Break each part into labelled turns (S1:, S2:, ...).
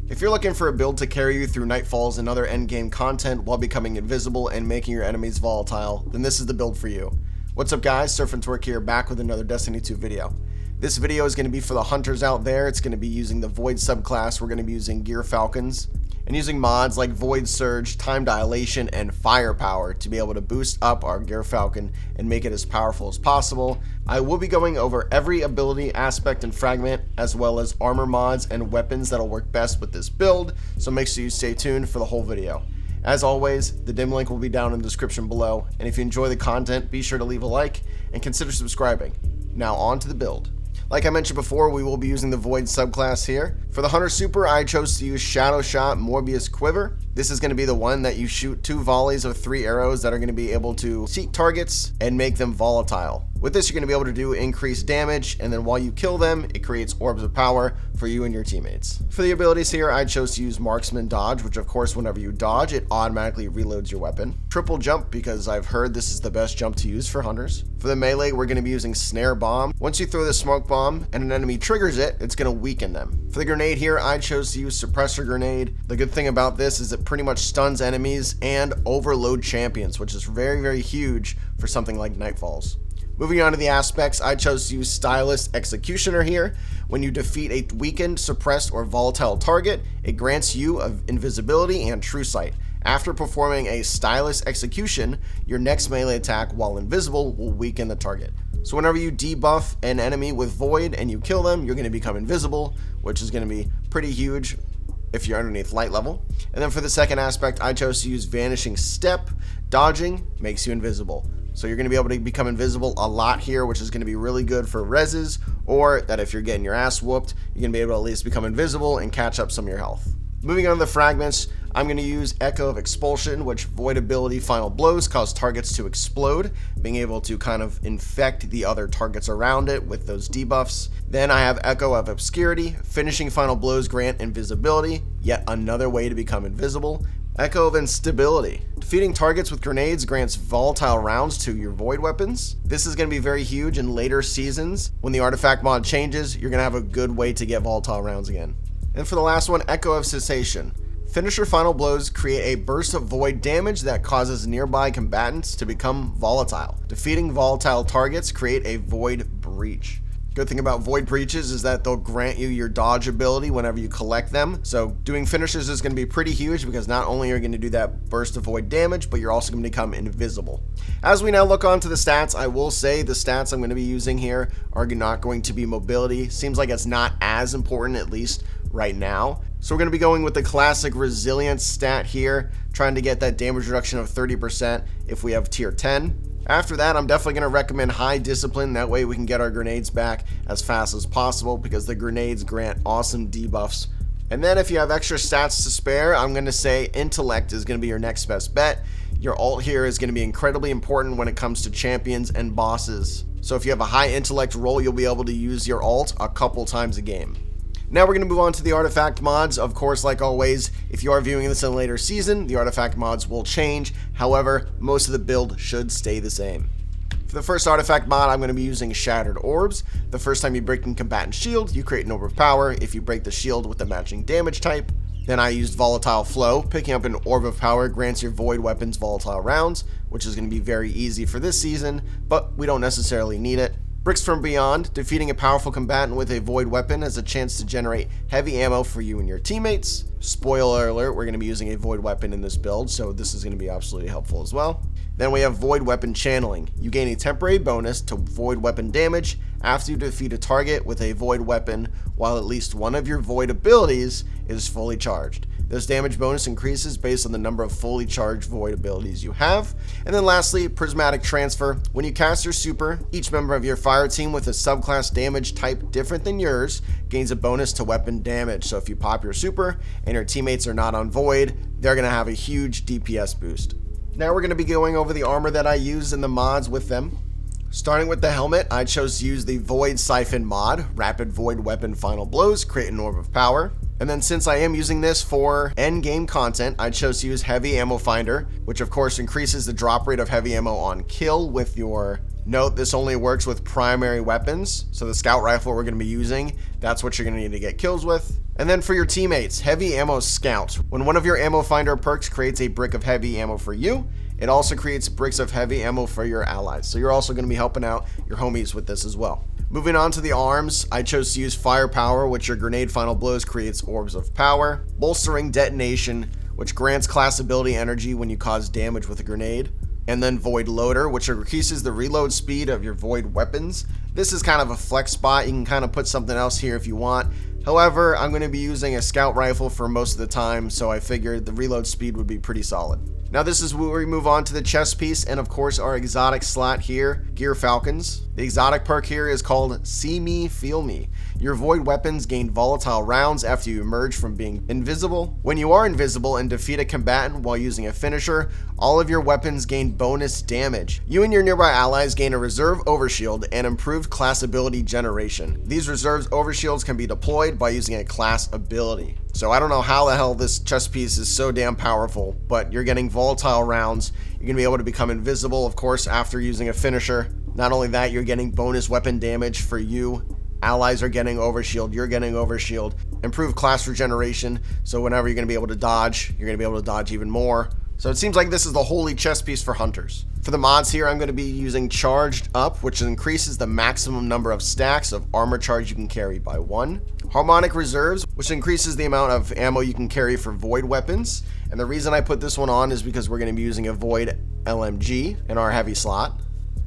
S1: If you're looking for a build to carry you through Nightfalls and other endgame content while becoming invisible and making your enemies volatile, then this is the build for you. What's up guys, Surf&Twerk here, back with another Destiny 2 video. This video is going to be for the hunters out there. It's going to be using the Void subclass. We're going to be using Gear Falcons and using mods like Void Surge, Time Dilation, and Firepower to be able to boost up our Gear Falcon and make it as powerful as possible. I will be going over every ability aspect and fragment, as well as armor mods and weapons that'll work best with this build, so make sure you stay tuned for the whole video. As always, the dim link will be down in the description below, and if you enjoy the content, be sure to leave a like and consider subscribing. Now on to the build. Like I mentioned before, we will be using the Void subclass here. For the Hunter Super, I chose to use Shadow Shot Morbius Quiver. This is going to be the one that you shoot 2 volleys of 3 arrows that are going to be able to seek targets and make them volatile. With this, you're going to be able to do increased damage, and then while you kill them, it creates orbs of power for you and your teammates. For the abilities here, I chose to use Marksman Dodge, which of course, whenever you dodge, it automatically reloads your weapon. Triple Jump, because I've heard this is the best jump to use for hunters. For the melee, we're going to be using Snare Bomb. Once you throw the smoke bomb and an enemy triggers it, it's going to weaken them. For the grenade here, I chose to use Suppressor Grenade. The good thing about this is it pretty much stuns enemies and overload champions, which is very, very huge for something like Nightfalls. Moving on to the aspects, I chose to use Stylist Executioner here. When you defeat a weakened, suppressed, or volatile target, it grants you invisibility and true sight. After performing a Stylist Execution, your next melee attack while invisible will weaken the target. So whenever you debuff an enemy with Void and you kill them, you're going to become invisible, which is going to be pretty huge if you're underneath light level. And then for the second aspect, I chose to use Vanishing Step. Dodging makes you invisible. So you're going to be able to become invisible a lot here, which is going to be really good for reses, or that if you're getting your ass whooped, you're going to be able to at least become invisible and catch up some of your health. Moving on to the fragments, I'm going to use Echo of Expulsion, which Void ability Final Blows cause targets to explode, being able to kind of infect the other targets around it with those debuffs. Then I have Echo of Obscurity. Finishing Final Blows grant invisibility, yet another way to become invisible. Echo of Instability. Defeating targets with grenades grants volatile rounds to your Void weapons. This is going to be very huge in later seasons. When the artifact mod changes, you're going to have a good way to get volatile rounds again. And for the last one, Echo of Cessation. Finisher Final Blows create a burst of Void damage that causes nearby combatants to become volatile. Defeating volatile targets create a Void Breach. Good thing about Void Breaches is that they'll grant you your dodge ability whenever you collect them. So doing finishers is going to be pretty huge because not only are you going to do that burst of Void damage, but you're also going to become invisible. As we now look onto the stats, I will say the stats I'm going to be using here are not going to be mobility. Seems like it's not as important, at least right now. So we're going to be going with the classic resilience stat here, trying to get that damage reduction of 30% if we have tier 10. After that, I'm definitely going to recommend High Discipline. That way we can get our grenades back as fast as possible because the grenades grant awesome debuffs. And then if you have extra stats to spare, I'm going to say Intellect is going to be your next best bet. Your ult here is going to be incredibly important when it comes to champions and bosses. So if you have a high intellect roll, you'll be able to use your ult a couple times a game. Now we're going to move on to the artifact mods. Of course, like always, if you are viewing this in a later season, the artifact mods will change. However, most of the build should stay the same. For the first artifact mod, I'm going to be using Shattered Orbs. The first time you break a combatant's shield, you create an orb of power. If you break the shield with the matching damage type. Then I used Volatile Flow. Picking up an orb of power grants your Void weapons volatile rounds, which is going to be very easy for this season, but we don't necessarily need it. Bricks from Beyond. Defeating a powerful combatant with a Void weapon has a chance to generate heavy ammo for you and your teammates. Spoiler alert, we're going to be using a Void weapon in this build, so this is going to be absolutely helpful as well. Then we have Void Weapon Channeling. You gain a temporary bonus to Void weapon damage after you defeat a target with a Void weapon while at least one of your Void abilities is fully charged. This damage bonus increases based on the number of fully charged Void abilities you have. And then lastly, Prismatic Transfer. When you cast your super, each member of your fire team with a subclass damage type different than yours gains a bonus to weapon damage. So if you pop your super and your teammates are not on Void, they're going to have a huge DPS boost. Now we're going to be going over the armor that I use in the mods with them. Starting with the helmet, I chose to use the Void Siphon mod. Rapid Void Weapon Final Blows create an orb of power. And then since I am using this for endgame content, I chose to use Heavy Ammo Finder, which of course increases the drop rate of heavy ammo on kill with your Note, this only works with primary weapons, so the scout rifle we're going to be using, that's what you're going to need to get kills with. And then for your teammates, Heavy Ammo Scout. When one of your ammo finder perks creates a brick of heavy ammo for you, it also creates bricks of heavy ammo for your allies. So you're also going to be helping out your homies with this as well. Moving on to the arms, I chose to use Firepower, which your grenade final blows creates orbs of power. Bolstering Detonation, which grants class ability energy when you cause damage with a grenade. And then Void Loader, which increases the reload speed of your void weapons. This is kind of a flex spot. You can kind of put something else here if you want. However, I'm going to be using a scout rifle for most of the time, so I figured the reload speed would be pretty solid. Now this is where we move on to the chest piece, and of course our exotic slot here, Gear Falcons. The exotic perk here is called See Me, Feel Me. Your void weapons gain volatile rounds after you emerge from being invisible. When you are invisible and defeat a combatant while using a finisher, all of your weapons gain bonus damage. You and your nearby allies gain a reserve overshield and improved class ability generation. These reserves overshields can be deployed by using a class ability. So I don't know how the hell this chest piece is so damn powerful, but you're getting volatile rounds. You're gonna be able to become invisible, of course, after using a finisher. Not only that, you're getting bonus weapon damage for you. Allies are getting overshield, you're getting overshield. Improved class regeneration, so whenever you're gonna be able to dodge, you're gonna be able to dodge even more. So it seems like this is the holy chess piece for hunters. For the mods here, I'm going to be using Charged Up, which increases the maximum number of stacks of armor charge you can carry by 1. Harmonic Reserves, which increases the amount of ammo you can carry for void weapons. And the reason I put this one on is because we're going to be using a void LMG in our heavy slot.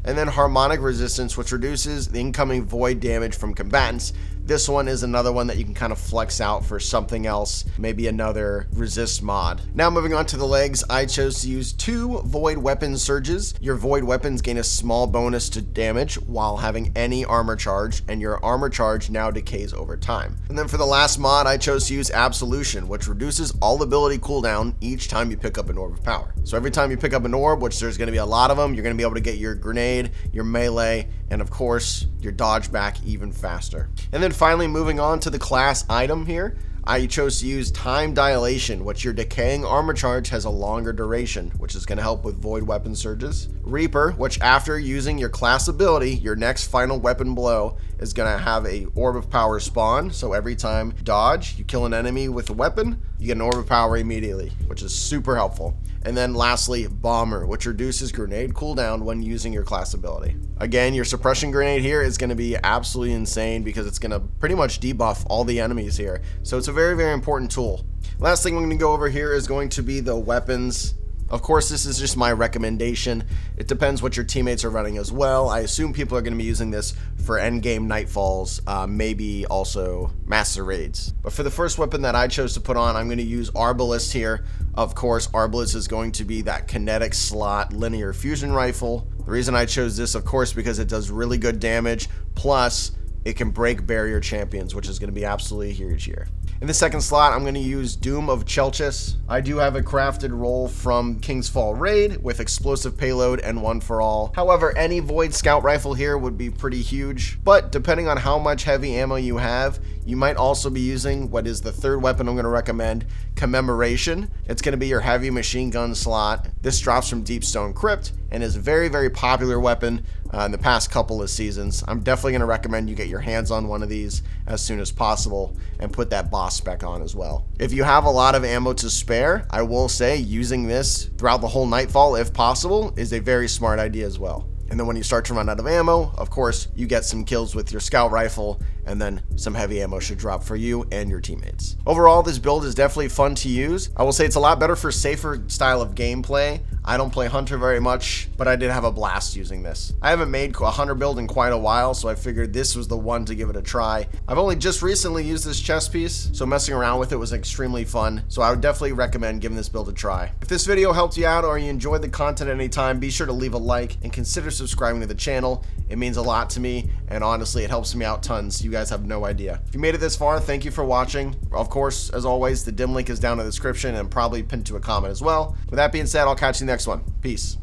S1: And then Harmonic Resistance, which reduces the incoming void damage from combatants. This one is another one that you can kind of flex out for something else, maybe another resist mod. Now moving on to the legs, I chose to use 2 void weapon surges. Your void weapons gain a small bonus to damage while having any armor charge, and your armor charge now decays over time. And then for the last mod, I chose to use Absolution, which reduces all ability cooldown each time you pick up an orb of power. So every time you pick up an orb, which there's going to be a lot of them, you're going to be able to get your grenade, your melee, and of course your dodge back even faster. And then finally, moving on to the class item here, I chose to use Time Dilation, which your decaying armor charge has a longer duration, which is going to help with void weapon surges. Reaper, which after using your class ability, your next final weapon blow is going to have a orb of power spawn. So every time you dodge, you kill an enemy with a weapon, you get an orb of power immediately, which is super helpful. And then lastly, Bomber, which reduces grenade cooldown when using your class ability. Again, your suppression grenade here is going to be absolutely insane because it's going to pretty much debuff all the enemies here. So it's a very, very important tool. Last thing we're going to go over here is going to be the weapons. Of course, this is just my recommendation. It depends what your teammates are running as well. I assume people are going to be using this for endgame Nightfalls, maybe also Master Raids. But for the first weapon that I chose to put on, I'm going to use Arbalist here. Of course, Arbalist is going to be that kinetic slot linear fusion rifle. The reason I chose this, of course, because it does really good damage, plus it can break barrier champions, which is going to be absolutely huge here. In the second slot, I'm going to use Doom of Chelchis. I do have a crafted roll from King's Fall Raid with explosive payload and one for all. However, any Void Scout rifle here would be pretty huge, but depending on how much heavy ammo you have, you might also be using what is the third weapon I'm going to recommend, Commemoration. It's going to be your heavy machine gun slot. This drops from Deepstone Crypt and is a very, very popular weapon in the past couple of seasons. I'm definitely going to recommend you get your hands on one of these as soon as possible and put that boss spec on as well. If you have a lot of ammo to spare, I will say using this throughout the whole Nightfall, if possible, is a very smart idea as well. And then when you start to run out of ammo, of course, you get some kills with your scout rifle, and then some heavy ammo should drop for you and your teammates. Overall, this build is definitely fun to use. I will say it's a lot better for safer style of gameplay. I don't play Hunter very much, but I did have a blast using this. I haven't made a Hunter build in quite a while, so I figured this was the one to give it a try. I've only just recently used this chest piece, so messing around with it was extremely fun, so I would definitely recommend giving this build a try. If this video helped you out or you enjoyed the content at any time, be sure to leave a like and consider subscribing to the channel. It means a lot to me, and honestly, it helps me out tons. You guys have no idea. If you made it this far, thank you for watching. Of course, as always, the dim link is down in the description and probably pinned to a comment as well. With that being said, I'll catch you next one. Peace.